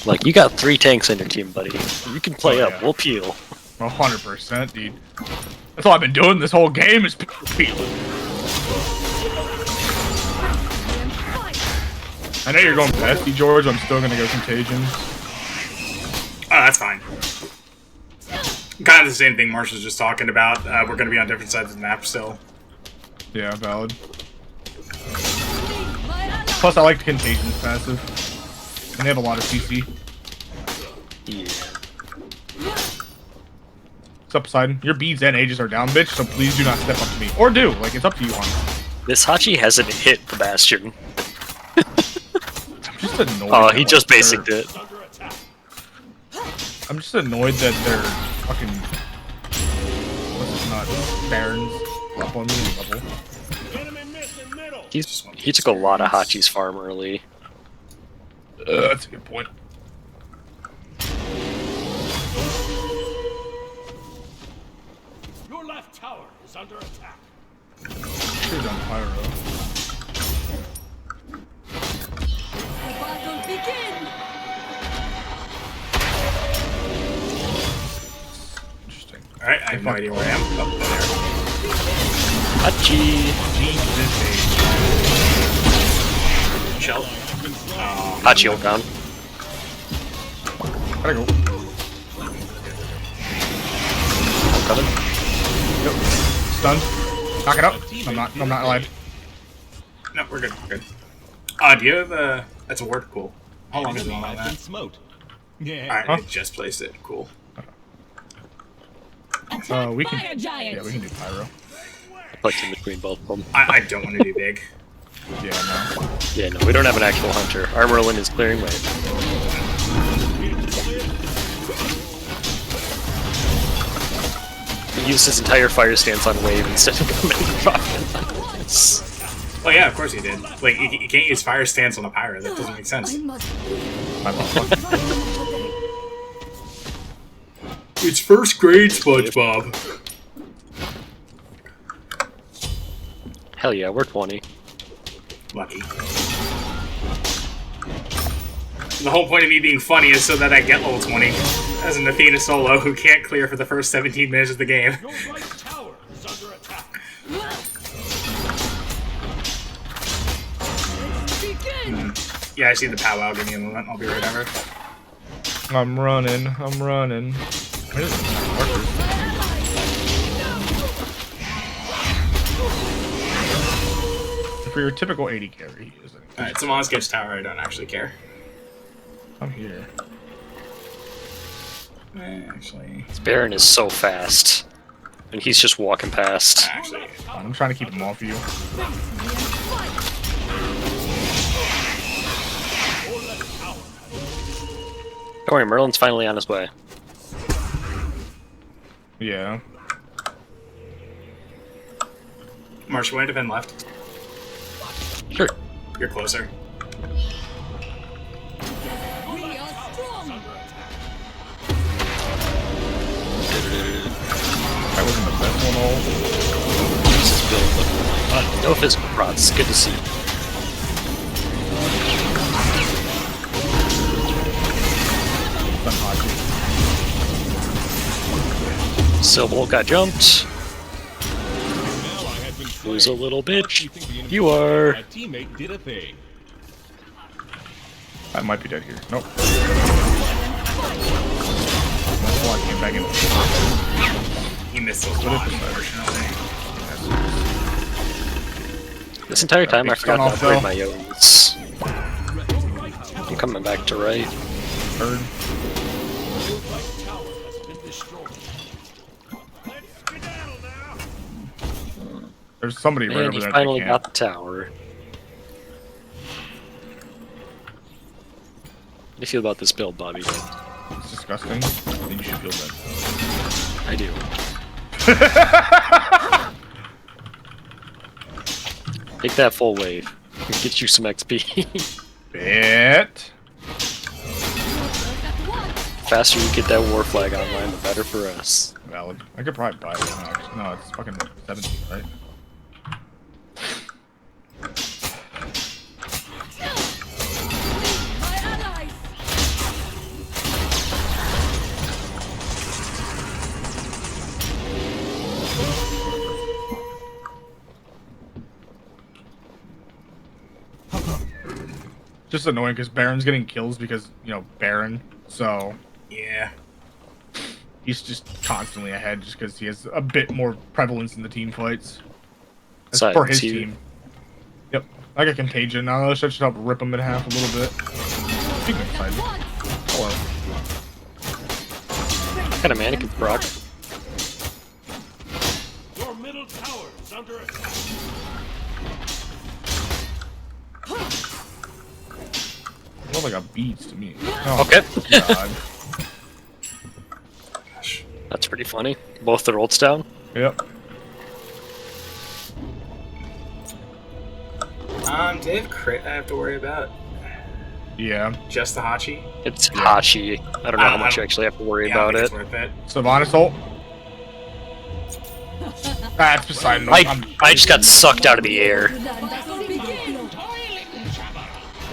Like, you got 3 tanks on your team, buddy. You can play up. Yeah. We'll peel. 100%, dude. That's all I've been doing this whole game is peeling. I know you're going pesty, George. I'm still gonna go Contagion. Oh, that's fine. Kind of the same thing Marsh was just talking about. We're going to be on different sides of the map still. Yeah, valid. Plus, I like Contagin's passive. And they have a lot of CC. Yeah. What's up, Poseidon? Your beads and ages are down, bitch, so please do not step up to me. Or do. Like, it's up to you, honestly. This Hachi hasn't hit the Bastion. I'm just annoyed. Oh, that, he like, just they're- basicked it. I'm just annoyed that they're fucking... What's this not? Barons. Up on me in level. Enemy missed in middle. He took a lot of Hachi's farm early. That's a good point. Your left tower is under attack. Should've done Pyro. The battle begin. Interesting. Alright, I have no idea where I am. Oh, there. Hachi! Jesus Shell. Hachi ult down. Gotta go. I'm coming. Yep. Stunned. Knock it up. I'm not alive. No, we're good. We're good. Do you have a... That's a word. Cool. How long is it on I've been that? smote. Yeah. Alright, Huh? I just placed it. Cool. We can. Fire giant. Yeah, we can do Pyro. I clicked in between both of them. I don't want to do big. Yeah, no. Yeah, no, we don't have an actual hunter. Our Merlin is clearing way. He used his entire fire stance on wave instead of coming across. Oh yeah, of course he did. Like, you can't use fire stance on a pyro. That doesn't make sense. I must My fault. It's first grade, SpongeBob. Hell yeah, we're 20. Lucky. The whole point of me being funny is so that I get level 20 as an Athena solo who can't clear for the first 17 minutes of the game. Your right tower is under attack. Yeah, I see the powwow. Give me a moment. I'll be right over. I'm running. Where is it? For your typical 80 carry, is it? Alright, so Moss gets tower. I don't actually care. I'm here. Actually, This Baron is so fast. And he's just walking past. I'm trying to keep him off you. Don't worry, Merlin's finally on his way. Yeah. Marsh, you want to defend left? Sure. You're closer. We are strong. That wasn't the best one all. This is build. No physical prods. Good to see. Silbolt got jumped. Who's a little bitch? You are. A teammate did a thing. I might be dead here. Nope. That's why I came back in. He missed a lot, unfortunately. This entire time I Big forgot to stun off, upgrade though. my Yotes. I'm coming back to right. Bird. There's somebody right And over he there. finally at the got camp. the tower. How do you feel about this build, Bobby? It's disgusting. Then you should feel that. I do. Take that full wave. Get you some XP. Bit. Faster you get that war flag online, the better for us. Valid. I could probably buy it now. Actually. No, it's fucking 17, right? My allies. Just annoying because Baron's getting kills because, you know, Baron. So Yeah. he's just constantly ahead just because he has a bit more prevalence in the team fights. That's Silence for his here. team. Yep. I got Contagion. Now that should help rip him in half a little bit. Speaking of Titan. Hello. What kind of mannequin proc? Your middle tower is under attack. Well, like a beats to me. Oh, Okay. God. That's pretty funny. Both their ults down. Yep. Do they have crit I have to worry about? Yeah. Just the Hachi? It's Hachi. I don't know how much you actually have to worry Yeah, I about think it. it's worth it. Sylvanas ult. That's beside him. I just got sucked out of the air.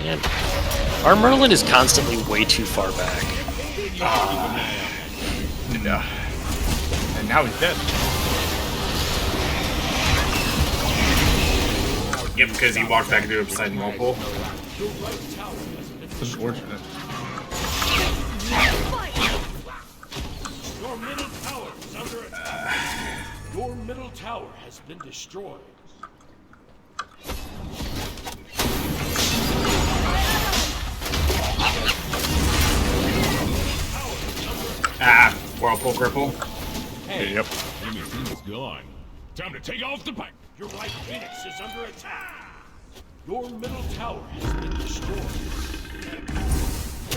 Man, our Merlin is constantly way too far back. And now he's dead. Yep, because he walked back into a beside multiple. It's unfortunate. Your middle tower is under attack. Your middle tower has been destroyed. Ah, Whirlpool Cripple. Hey, Yep. enemy team is gone. Time to take off the pipe. Your right Phoenix is under attack. Your middle tower has been destroyed.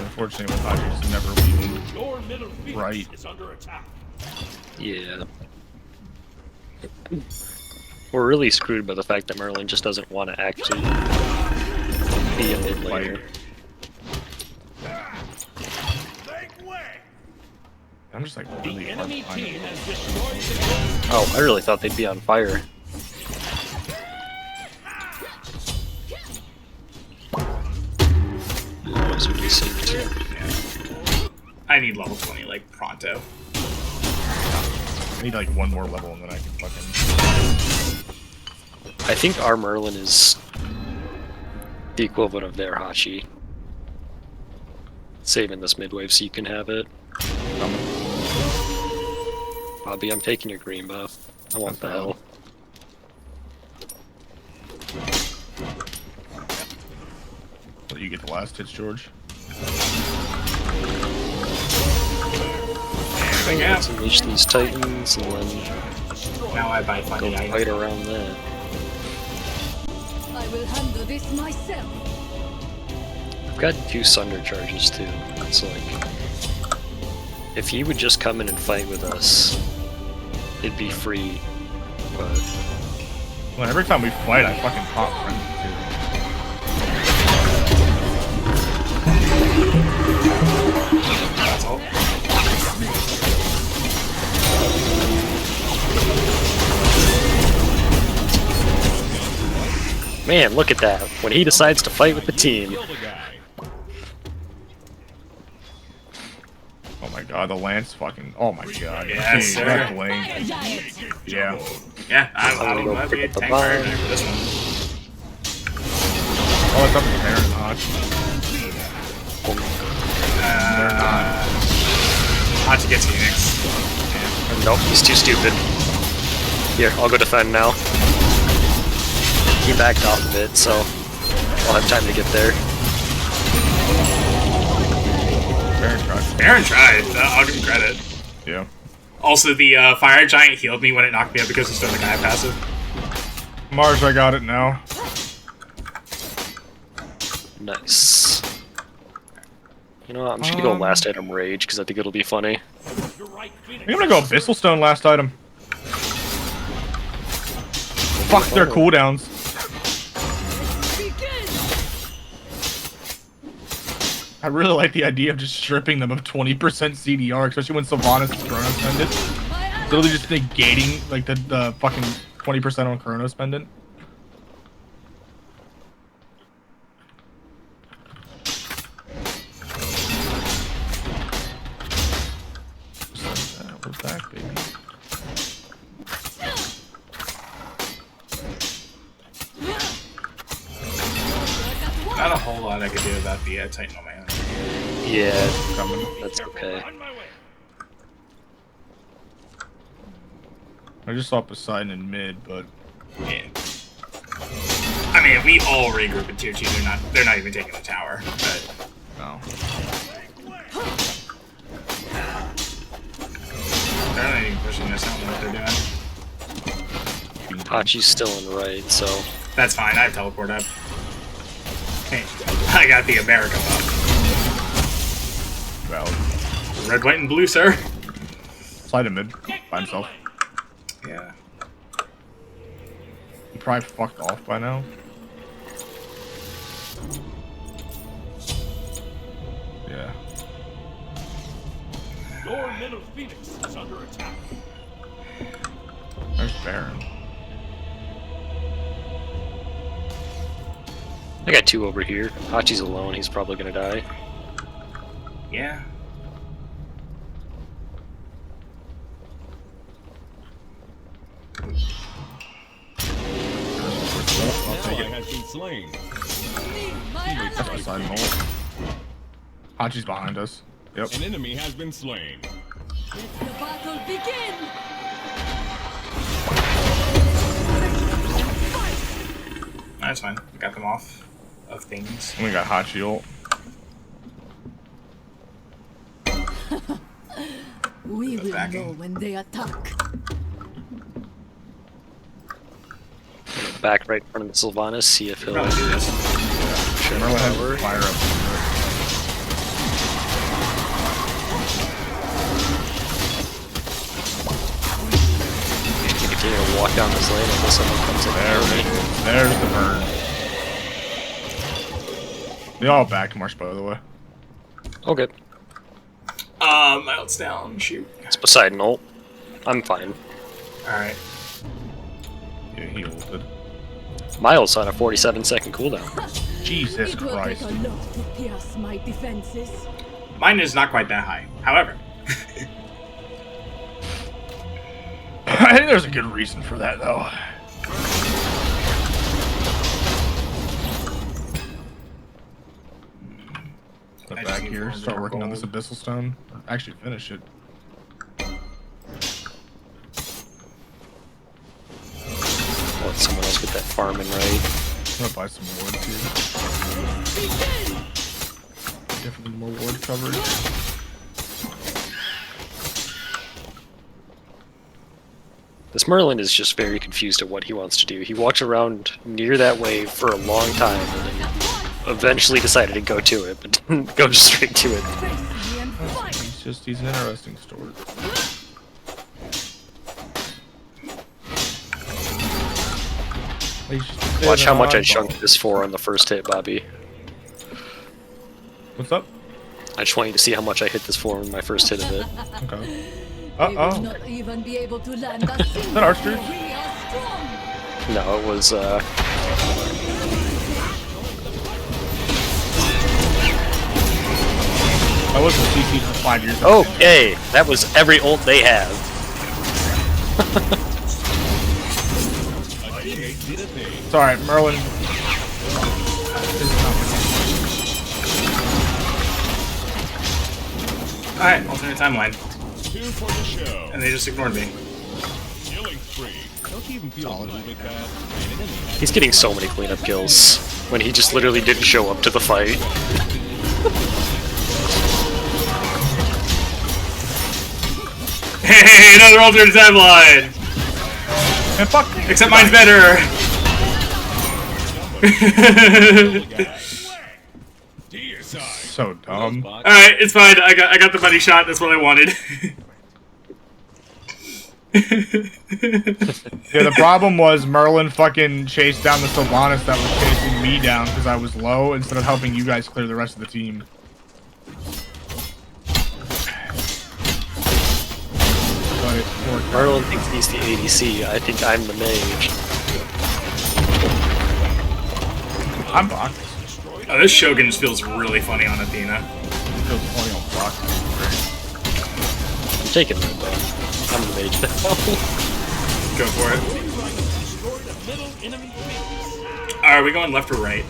Unfortunately, with Hodges never leaving. Your middle Phoenix Right. is under attack. Yeah. We're really screwed by the fact that Merlin just doesn't want to actually be a mid laner. Make way. I'm just like The really hard enemy to find team it. has destroyed the Oh, I really thought they'd be on fire. I need level 20 like pronto. I need like one more level and then I can fucking. I think our Merlin is the equivalent of their Hachi. Saving this midwave so you can have it. Bobby, I'm taking your green buff. I want the hell. Well, you get the last hits, George. Yeah. Let's unleash these titans and then Now I buy go funny items. fight around that. I will handle this myself. I've got 2 Sunder charges too. It's like, if he would just come in and fight with us, it'd be free. But Well, every time we fight, I fucking pop frenzy too. That's all. man, look at that. When he decides to fight with the team. Kill the guy. Oh my god, the lance fucking. Oh my god. Yes, Dude, sir. that blink. Yeah. Yeah, I gonna go might be a pick up the tank fire bomb. for this one. Oh, it's up to Baron Notch. They're not. Hachi gets Phoenix. Nope, he's too stupid. Here, I'll go defend now. He backed off of it, so I'll have time to get there. Baron tried. Baron tried. I'll give him credit. Yeah. Also, the fire giant healed me when it knocked me up because it's still the guy passive. Mars, I got it now. Nice. You know what, I'm just gonna go last item rage, because I think it'll be funny. You're right, Phoenix. I'm gonna go Abyssal Stone last item. Fuck their cooldowns. I really like the idea of just stripping them of 20% CDR, especially when Sylvanas is Chronos Pendant. Literally just negating like the fucking 20% on Chronos Pendant. We're back, baby. Not a whole lot I could do about the Titan on my own. Yeah, Coming. that's okay. On my way. I just saw Poseidon in mid, but Yeah. I mean, we all regroup in tier 2. They're not even taking the tower. But no. they're not even pushing us. I don't know what they're doing. Hachi's still in right, so That's fine. I teleport up. Hey, I got the America buff. Valid. Red, white, and blue, sir. Slide in mid by himself. Yeah. He probably fucked off by now. Yeah. Your middle Phoenix is under attack. There's Baron. I got 2 over here. Hachi's alone, he's probably gonna die. Yeah. I'll Ally take it. has been slain. That's Poseidon ult. Hachi's behind us. Yep. An enemy has been slain. Let the battle begin! That's fine. We got them off of things. And we got Hachi ult. We will backing. know when they attack. Back right in front of the Sylvanas, see if he'll Probably do this. Merlin has fire up. continue to walk down this lane until someone comes in There near we me. go. There's the burn. They all back march, by the way. Okay, My ult's down. Shoot. it's Poseidon ult. I'm fine. Alright. Yeah, he ulted. My ult's on a 47-second cooldown. Jesus It will Christ. take a lot to pierce my defenses. Mine is not quite that high. However, I think there's a good reason for that, though. Step back here, start working on this Abyssal Stone. Or actually, finish it. Let someone else get that farming right. I'm gonna buy some wards here. Definitely more ward coverage. This Merlin is just very confused at what he wants to do. He walked around near that wave for a long time and then eventually decided to go to it, but didn't go straight to it. He's an interesting story. Watch how much I chunked this for on the first hit, Bobby. What's up? I just want you to see how much I hit this for in my first hit of it. Okay. They will not even be able to land a single that Archer? We are strong. No, it was, I wasn't CC'd for 5 years. Okay, that was every ult they have. It's alright, Merlin. alright, alternate timeline. 2 for the show. And they just ignored me. Killing spree. Don't you even feel a little bit bad? He's getting so many cleanup kills when he just literally didn't show up to the fight. Hey, another alternate timeline! And fuck! Except mine's better! To your side. So dumb. Alright, it's fine. I got the buddy shot. That's what I wanted. Yeah, the problem was Merlin fucking chased down the Sylvanas that was chasing me down because I was low instead of helping you guys clear the rest of the team. But it worked out. Merlin thinks he's the ADC. I think I'm the mage. I'm blocked. Oh, this Shogun just feels really funny on Athena. Feels funny on block. I'm taking it, though. I'm the mage now. Go for it. Are we going left or right?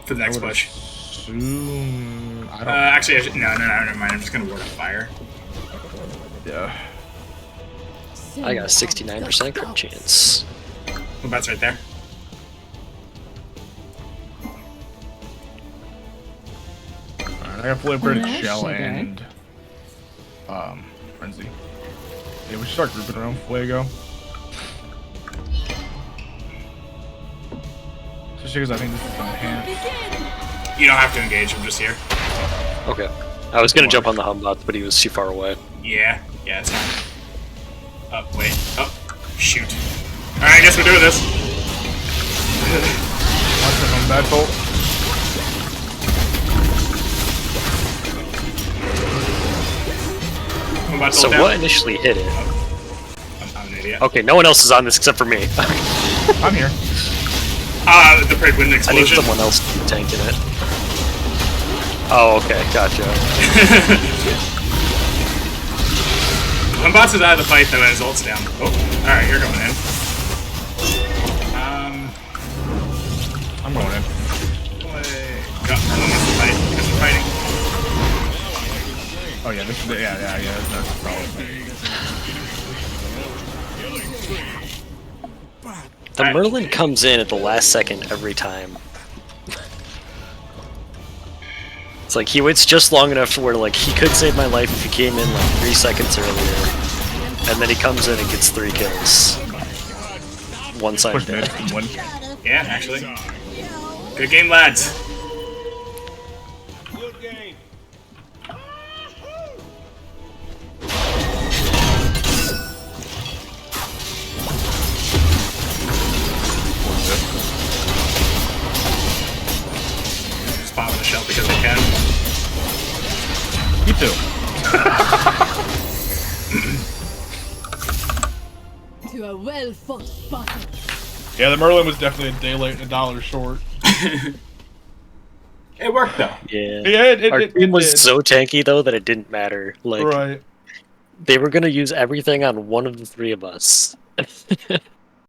For the next push. Soon. I don't Actually, no, never mind. I'm just gonna ward up fire. Yeah. I got a 69% crit chance. What bats right there? Alright, I got fully upgraded Shell and Frenzy. Yeah, we should start grouping around Fuego. Especially because I think this is enhanced. You don't have to engage. I'm just here. Okay. I was gonna jump on the Humbot, but he was too far away. Yeah, it's fine. Oh, wait. Oh, shoot. Alright, I guess we're doing this. Watch it on that bolt. I'm about to So hold down. what initially hit it? I'm an idiot. Okay, no one else is on this except for me. I'm here. The Prick Wind I need Explosion. someone else to be tanking it. Oh, okay, gotcha. Humbots is out of the fight though, and his ult's down. Oh, alright, you're going in. I'm going in. Go, Merlin wants to fight. Because we're fighting. Oh yeah, this is yeah, that's the problem. The Merlin comes in at the last second every time. It's like he waits just long enough to where like he could save my life if he came in like 3 seconds earlier. And then he comes in and gets 3 kills. One side Push mid, dead. one. Yeah, actually. Good game, lads. Good game. Spawn with a shell because I can. You too. To a well-fought battle. Yeah, the Merlin was definitely a day late and $1 short. It worked though. Yeah. Yeah, Our team was did. so tanky though that it didn't matter. Like Right. they were gonna use everything on one of the three of us.